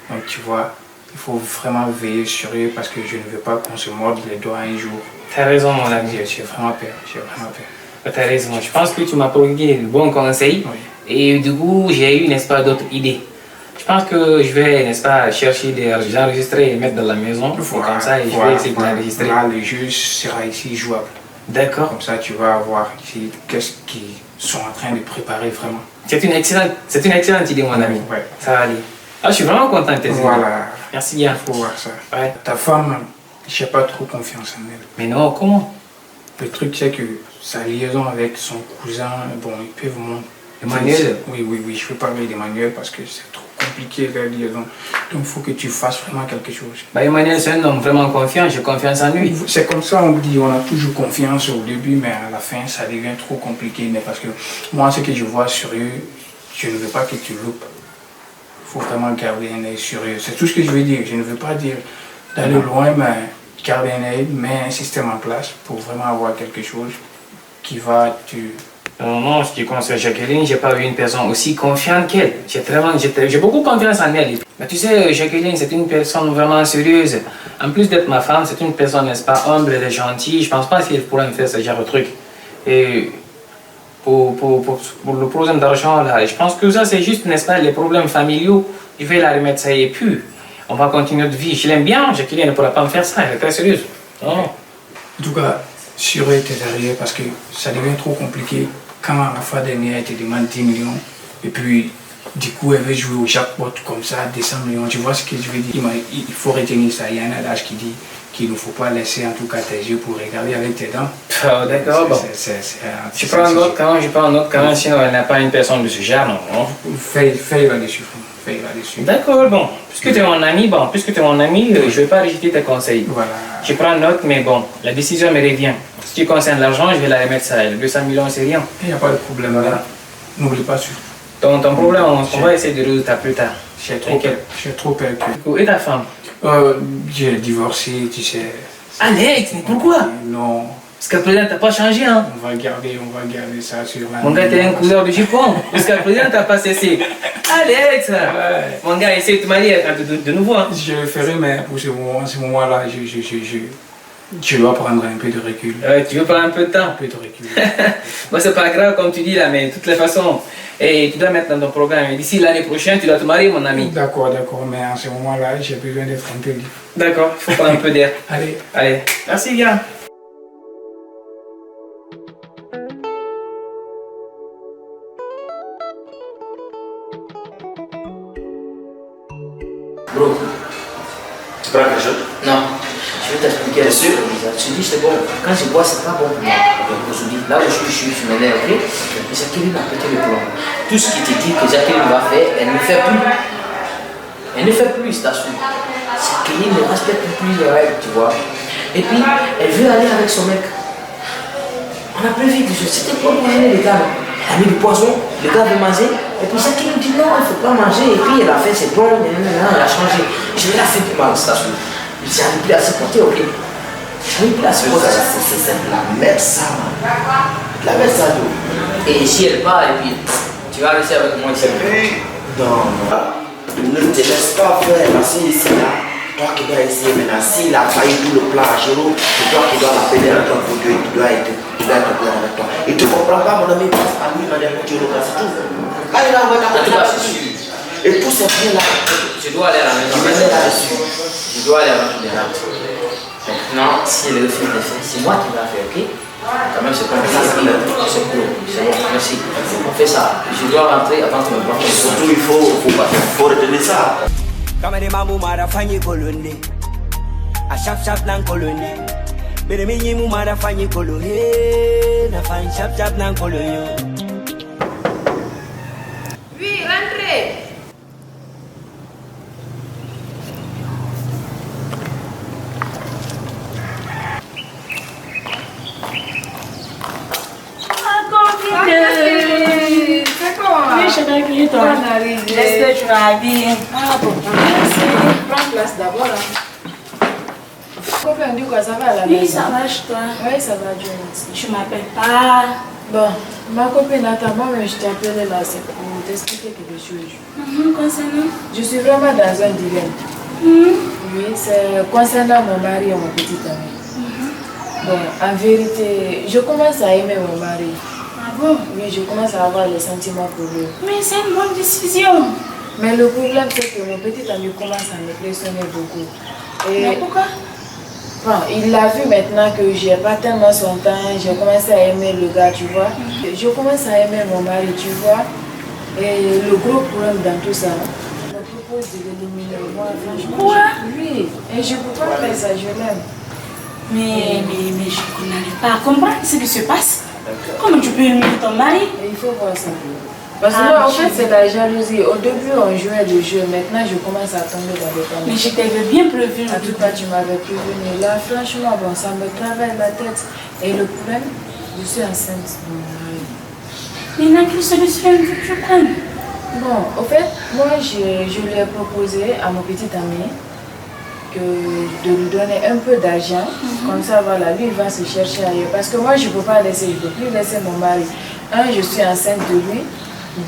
Donc tu vois, il faut vraiment veiller sur eux parce que je ne veux pas qu'on se morde les doigts un jour. T'as raison, mon ami. J'ai vraiment peur, Tu as raison. Je pense que tu m'as prodigué de bons conseils. Oui. Et du coup, j'ai eu, n'est-ce pas, d'autres idées. Je pense que je vais, n'est-ce pas, chercher des enregistrer et mettre dans la maison. Voilà, Comme ça, et je vais essayer de l'enregistrer. Là, le jeu sera ici jouable. D'accord. Comme ça, tu vas voir ici qu'est-ce qu'ils sont en train de préparer vraiment. C'est une excellente idée, mon ami. Ouais. Ça va aller. Ah, je suis vraiment content de tes idées. Voilà. Merci bien. Il faut voir ça. Ouais. Ta femme, je n'ai pas trop confiance en elle. Mais non, comment? Le truc, c'est que sa liaison avec son cousin, bon, ils peuvent monter. Emmanuel? Oui, je ne peux pas parler d'Emmanuel parce que c'est trop compliqué la liaison. Donc il faut que tu fasses vraiment quelque chose. Bah, Emmanuel, c'est un homme vraiment confiant, j'ai confiance en lui. C'est comme ça, on dit, on a toujours confiance au début, mais à la fin, ça devient trop compliqué. Mais parce que moi, ce que je vois sur eux, je ne veux pas que tu loupes. Il faut vraiment garder un œil sur eux. C'est tout ce que je veux dire. Je ne veux pas dire d'aller loin, mais garder un œil, mettre un système en place pour vraiment avoir quelque chose qui va te... Non, ce qui concerne Jacqueline, j'ai pas vu une personne aussi confiante qu'elle. J'ai beaucoup confiance en elle. Mais tu sais, Jacqueline, c'est une personne vraiment sérieuse. En plus d'être ma femme, c'est une personne, n'est-ce pas, humble et gentille. Je pense pas qu'elle pourrait me faire ce genre de truc. Et pour le problème d'argent, là, je pense que ça, c'est juste, n'est-ce pas, les problèmes familiaux. Je vais la remettre ça et puis, on va continuer notre vie. Je l'aime bien, Jacqueline ne pourra pas me faire ça, elle est très sérieuse. Non. En tout cas, sur tes derrière parce que ça devient trop compliqué. Quand à la fois dernière, elle te demande 10 millions, et puis du coup, elle veut jouer au jackpot comme ça, 200 millions. Tu vois ce que je veux dire? Il faut retenir ça. Il y a un adage qui dit qu'il ne faut pas laisser en tout cas tes yeux pour regarder avec tes dents. Oh, d'accord, bon. Je prends un autre quand, sinon elle n'a pas une personne de ce genre, non? Fais là-dessus. Fais là-dessus. D'accord, bon. Puisque tu es mon ami, je ne vais pas rejeter tes conseils. Voilà. Je prends note, mais bon, la décision me revient. Ce qui concerne l'argent, je vais la remettre ça. Les 200 millions, c'est rien. Il n'y a pas de problème là. N'oublie pas sur. Ton problème, on va essayer de résoudre ça plus tard. J'ai trop peur que... Et ta femme? J'ai divorcé, tu sais. Alex, mais pourquoi? Non. Jusqu'à présent, t'as pas changé, hein? On va garder ça sur la... Mon gars, t'es un couleur de jupon. Jusqu'à présent, t'as pas cessé. Alex! Ouais. Mon gars, essaie de te marier de nouveau, hein? Je le ferai, mais pour ce moment-là, je dois prendre un peu de recul. Tu veux prendre un peu de temps? Un peu de recul. Bon, c'est pas grave, comme tu dis là, mais de toutes les façons, et tu dois mettre dans ton programme. D'ici l'année prochaine, tu dois te marier, mon ami. D'accord, mais en ce moment-là, j'ai besoin d'être un peu libre. D'accord, il faut prendre un peu d'air. Allez. Merci, gars. Bro, Tu prends quelque chose? non, je vais t'expliquer. Bien sûr. Je dis c'est bon, quand je bois c'est pas bon pour moi. Aujourd'hui, là où je suis m'énerve, ok? Mais Jacqueline a pété le plomb. Tout ce qui te dit que Jacqueline va faire, elle ne fait plus. Elle ne fait plus, c'est sûr. Jacqueline ne respecte plus les règles, tu vois. Et puis, elle veut aller avec son mec. On a prévu que c'était pour manger les gars. Elle a mis du poisson, le gars veut manger. Et puis Jacqueline dit non, il ne faut pas manger. Et puis elle a fait ses bons, elle a changé. Je l'ai fait du mal, c'est sûr. J'arrive plus à se porter, ok? J'arrive plus à se porter. C'est la merde ça, man. La merde ça, d'où? Et si elle part, et puis tu vas rester avec moi ici. Non, ne te laisse pas faire. Parce que ici, là, toi qui dois essayer maintenant, s'il a failli tout le plan à Jérôme, c'est toi qui dois l'appeler à toi pour Dieu, tu dois être bien avec toi. Et tu ne comprends pas, mon ami, parce qu'à lui, madame, tu le c'est tout. Allez là, on va En tout cas, c'est sûr. Et tous ces biens-là, Je dois aller à la maison. tu venais là-dessus. Je dois aller à la maison. Maintenant, si elle refuse de faire, c'est moi qui vais faire, ok? Quand même, c'est compliqué. C'est cool. C'est bon, merci. On fait ça. Je dois rentrer avant que me prenne. Surtout, il faut retenir ça. Kamere mamu mara fanyi kolonde A shap shap nan kolonde Bere minyi mu mara fanyi kolonde Na fanyi shap shap nan kolonde. Oui, rentrez. C'est quoi? Oui, je vais accueillir toi. J'espère que tu vas bien. Ah bon, merci. Prends place d'abord là. Copain, du coup, ça va à la maison? Oui, ça va chez toi. Oui, ça va, Dieu merci. Je m'appelle pas. Bon, ma copine attends, moi, je t'ai appelé là, c'est pour t'expliquer quelque chose. Concernant? Je suis vraiment dans un dilemme. Oui, c'est concernant mon mari et mon petit ami. Bon, en vérité, je commence à aimer mon mari. Ah bon? Oui, je commence à avoir les sentiments pour lui. Mais c'est une bonne décision. Mais le problème, c'est que mon petit ami commence à me pressionner beaucoup. Mais pourquoi? Bon, il l'a vu maintenant que j'ai pas tellement son temps, j'ai commencé à aimer le gars, tu vois. Je commence à aimer mon mari, tu vois. Et le gros problème dans tout ça, je me propose de l'éliminer. Moi, franchement, Quoi? Oui, et je peux pas faire ça, je l'aime. Mais je n'arrive pas à comprendre ce qui se passe. Comment tu peux aimer ton mari? Et il faut voir ça. Parce que moi, en fait, c'est la jalousie. Au début, on jouait le jeu. Maintenant, je commence à tomber dans les panneaux. Mais je t'avais bien prévenu. En tout cas, tu m'avais prévenu. Là, franchement, bon, ça me travaille la tête. Et le problème, je suis enceinte de mon mari. Mais dans quelle solution tu prends? Bon, au fait, moi, je lui ai proposé à mon petit ami de lui donner un peu d'argent. Comme ça, voilà, lui, il va se chercher ailleurs. Parce que moi, je ne peux pas laisser, je ne peux plus laisser mon mari. Un, je suis enceinte de lui.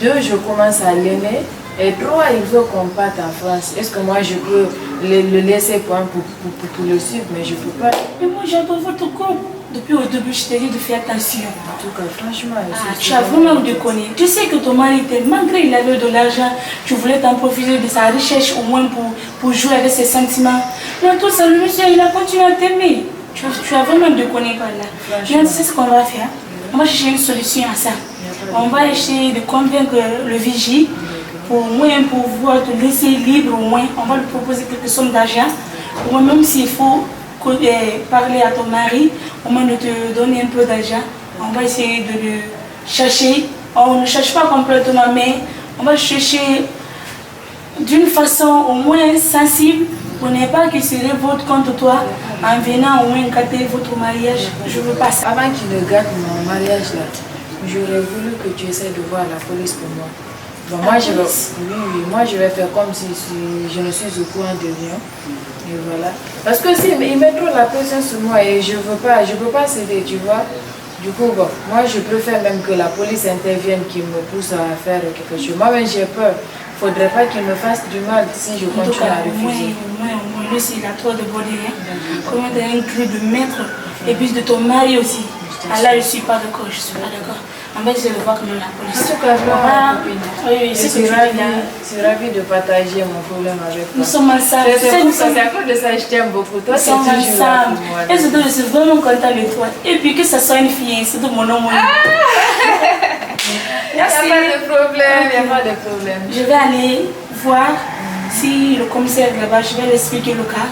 Deux, je commence à l'aimer. Et trois, il veut qu'on parte en France. Est-ce que moi, je peux le laisser pour le suivre? Mais je ne peux pas. Mais moi, j'adore votre couple. Depuis au début, je t'ai dit de faire attention. En tout cas, franchement, tu as vraiment déconné. Tu sais que ton mari, malgré qu'il avait de l'argent, tu voulais t'en profiter de sa recherche au moins pour jouer avec ses sentiments. Mais tout ça, le monsieur, il a continué à t'aimer. Tu as vraiment déconné par là. Tu sais ce qu'on va faire? On va chercher une solution à ça. On va essayer de convaincre le vigie pour au moins pouvoir te laisser libre au moins. On va lui proposer quelques sommes d'argent. Au moins, même s'il faut parler à ton mari, au moins de te donner un peu d'argent. On va essayer de le chercher. On ne cherche pas complètement, mais on va le chercher d'une façon au moins sensible pour ne pas qu'il se révolte contre toi en venant au moins gâter votre mariage. Je veux pas ça. Avant qu'il ne gâte mon mariage là, j'aurais voulu que tu essaies de voir la police pour moi. Bon, moi, moi je vais faire comme si je ne suis au courant de rien. Et voilà. Parce que si il met trop la pression sur moi et je peux pas céder, tu vois. Du coup, bon, moi je préfère même que la police intervienne, qu'il me pousse à faire quelque chose. Moi-même j'ai peur. Il ne faudrait pas qu'il me fasse du mal si je continue à refuser. Au moins, lui, il a trop de bonheur. Comment tu as un cru de maître et puis de ton mari aussi. Ah là, je ne suis pas d'accord, je ne suis pas d'accord. En fait, je le vois comme la police. En tout cas, oui, je suis ravie de partager mon problème avec toi. Nous sommes ensemble. C'est à cause de ça que je t'aime beaucoup. Toi, c'est toujours là pour moi. Et surtout, je suis vraiment contente de toi. Et puis que ce soit une fille, c'est de mon nom. Il n'y a pas de problème, il n'y a pas de problème. Je vais aller voir si le commissaire là-bas, je vais lui expliquer le cas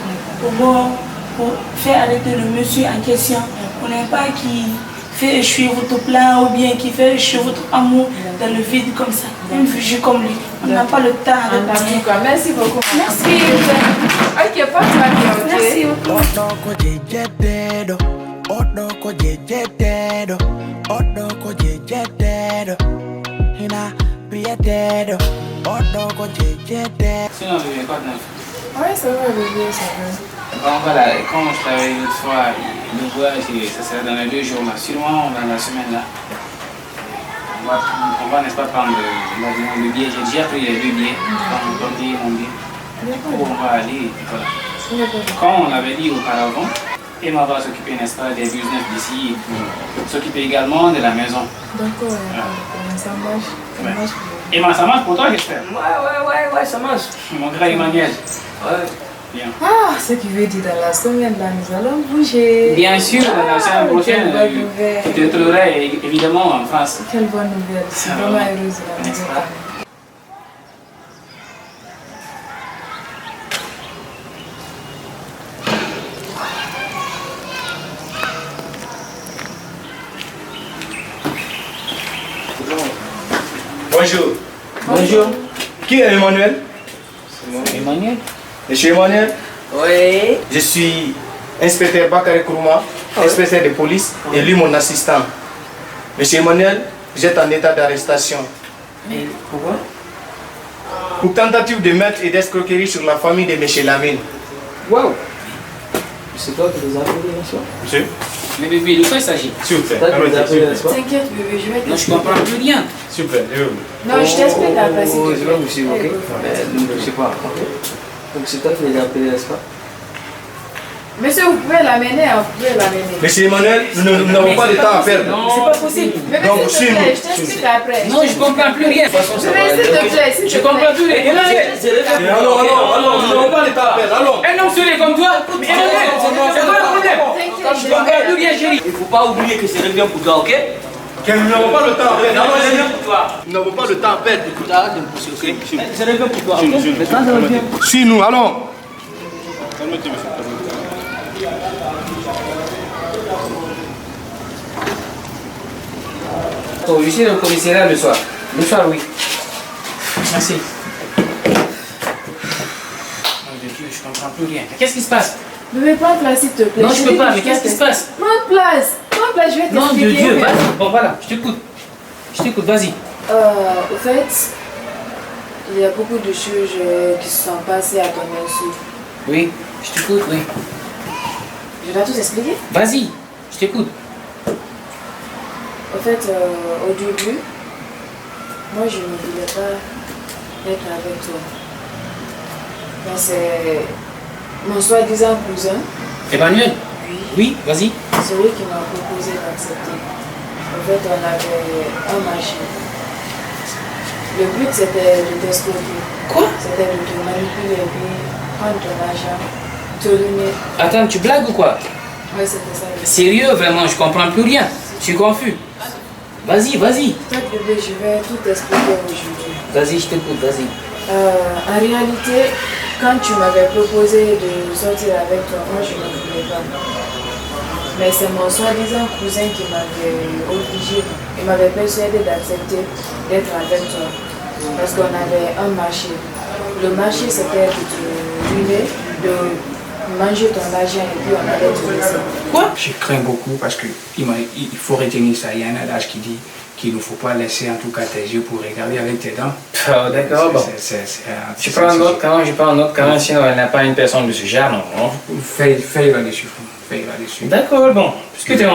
pour faire arrêter le monsieur en question. On n'est pas qui fait échouer votre plan ou bien qui fait échouer votre amour dans le vide comme ça. Une vigie comme lui. On n'a pas le temps de parler. Merci beaucoup. Merci. Ok, pas de Merci beaucoup. Sinon, bébé, quoi de neuf? Ouais, ça va, bébé, ça va. Bon, voilà, comme je t'avais dit l'autre fois, le voyage, ça sera dans les 2 jours, là. Sûrement, dans la semaine là. On va n'est-ce pas, prendre le billet. J'ai déjà pris les 2 billets. Mon billet, mon billet. Où on va aller, voilà. Comme on l'avait dit auparavant, Emma va s'occuper, n'est-ce pas, des business d'ici, pour s'occuper également de la maison. D'accord, ça marche. Ouais. Emma, ça marche pour toi, j'espère? Ouais, ça marche. Mon grand Emmanuel. Ouais. Bien. Ah, ce qui veut dire dans la semaine là, nous allons bouger. Bien sûr, la semaine prochaine, quelle bonne nouvelle. tu te trouverais évidemment en France. Quelle bonne nouvelle, je suis vraiment heureuse là. N'est-ce pas? Bonjour. Bonjour. Qui est Emmanuel? Emmanuel? Monsieur Emmanuel? Oui. Je suis inspecteur Bakary Kourouma, inspecteur de police, et lui mon assistant. Monsieur Emmanuel, vous êtes en état d'arrestation. Mais pourquoi? Pour tentative de meurtre et d'escroquerie sur la famille de M. Lamine. Waouh. C'est toi qui les as appelés, n'est-ce pas? Monsieur? Mais bébé, de quoi il s'agit? S'il vous plaît. C'est toi qui les as appelés, n'est-ce pas? T'inquiète bébé, je vais Non, je t'expliquer. comprends plus rien. S'il vous plaît, Non, je t'explique après si Oh, tu je veux. vais vous suivre, ok? Je sais pas, ok? Donc c'est toi qui les as appelés, n'est-ce pas? Monsieur, vous pouvez l'amener, hein, vous pouvez l'amener. Monsieur Emmanuel, nous n'avons pas de temps à perdre. Non, c'est pas possible. Mais Donc, s'il te plaît, je t'explique après. Non, je comprends plus rien. De toute façon, ça va. S'il te plaît, s'il te Je plaît. comprends plus rien. Allons, nous n'avons pas de temps à perdre. Allons. Un homme seul comme toi, mais Emmanuel, c'est quoi le problème? Je comprends plus rien, chérie. Il ne faut pas oublier que c'est revient pour toi, ok? Nous n'avons pas le temps à perdre. C'est revient pour toi. Nous n'avons pas le temps à perdre. Écoute, arrête de me pousser, ok? C'est revient pour toi, ok? Maintenant, ça revient. Suis-nous, allons. Oh, je suis au commissariat le soir. Le soir, oui. Merci. Mon Dieu, je comprends plus rien. Qu'est-ce qui se passe? Ne prends place, s'il te plaît. Non, je peux pas, mais qu'est-ce qui se passe? Prends place, je vais t'expliquer. Non, de Dieu, vas-y. Bon, voilà, je t'écoute. Je t'écoute, vas-y. Au fait, il y a beaucoup de choses qui se sont passées à ton insu. Oui, je t'écoute, oui. Je dois tout expliquer? Vas-y, je t'écoute. En fait, au début, moi je ne voulais pas être avec toi. Mais c'est mon soi-disant cousin. Emmanuel? Oui. Oui, vas-y. Celui qui m'a proposé d'accepter. En fait, on avait un marché. Le but c'était de t'escroquer. Quoi? C'était de te manipuler et puis prendre ton argent, te ruiner. Attends, tu blagues ou quoi? Oui, c'était ça. Sérieux, vraiment, je comprends plus rien. Je suis confus. Vas-y, vas-y. Peut-être bébé, je vais tout expliquer aujourd'hui. Vas-y, je t'écoute, vas-y. En réalité, quand tu m'avais proposé de sortir avec toi, moi je ne voulais pas. Mais c'est mon soi-disant cousin qui m'avait obligé, il m'avait persuadé d'accepter d'être avec toi. Parce qu'on avait un marché. Le marché c'était de te ruiner, de manger ton argent et puis on allait te laisser. Quoi? Je crains beaucoup parce qu'il faut retenir ça. Il y a un adage qui dit qu'il ne faut pas laisser en tout cas tes yeux pour regarder avec tes dents. Oh, d'accord, bon. Je prends un autre quand, sinon elle n'a pas une personne de ce genre, non? Fais là-dessus. D'accord, bon. Puisque tu es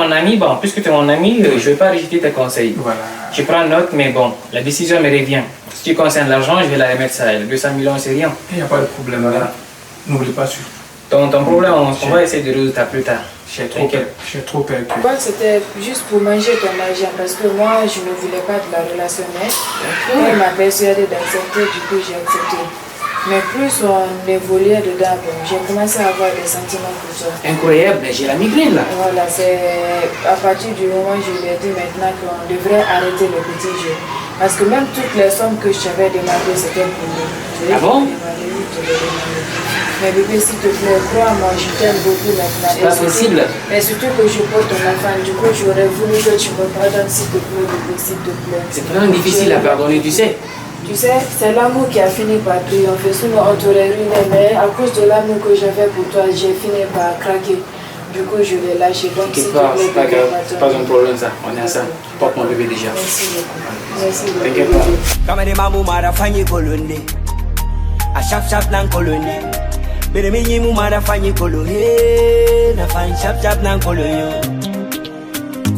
mon ami, je ne vais pas rejeter tes conseils. Voilà. Je prends note, mais bon, la décision me revient. Ce qui concerne l'argent, je vais la remettre à elle. 200 millions, c'est rien. Il n'y a pas de problème là. N'oublie pas surtout. Ton problème, on va essayer de résoudre ça plus tard. J'ai trop peur que... Moi, c'était juste pour manger ton argent parce que moi, je ne voulais pas de la relation nette. Il m'a persuadé d'accepter, du coup, j'ai accepté. Mais plus on évoluait dedans, j'ai commencé à avoir des sentiments pour toi. Incroyable, mais j'ai la migraine là. Voilà, c'est à partir du moment où je lui ai dit maintenant qu'on devrait arrêter le petit jeu. Parce que même toutes les sommes que je t'avais demandées, c'était pour nous. Ah bon? Mais bébé, s'il te plaît, crois-moi, je t'aime beaucoup maintenant. C'est pas possible. Mais surtout que je porte ton enfant, du coup, j'aurais voulu que tu me pardonnes, s'il te plaît, bébé, s'il te plaît. C'est vraiment difficile à pardonner, tu sais. Tu sais, c'est l'amour qui a fini par triompher. Sinon, on t'aurait ruiné, mais à cause de l'amour que j'avais pour toi, j'ai fini par craquer. Du coup, je l'ai lâché. Donc, s'il te plaît, c'est pas grave, c'est pas un problème ça. On est ensemble. Porte mon bébé déjà. Merci beaucoup. Merci beaucoup. T'inquiète pas. Kamene mamu marafanyi kolonde. A shap shap nan kolonde. Bere minyi mu marafanyi kolonde. Na fan shap shap nan kolonde.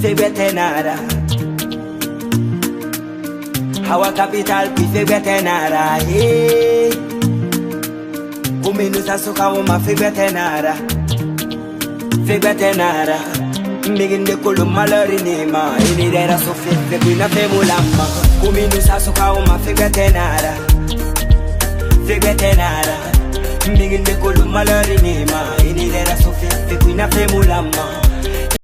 Se betenara. Hawa capital pi fe betenara. Kuminu sasoka uma fe betenara. Fe betenara. Mbiginde kulu malari nima. Ini dera so fe kuna fe mulamba. Kuminu sasoka uma fe betenara. Fe betenara. Mbiginde kulu malari nima. Ini dera so fe kuna fe mulamba.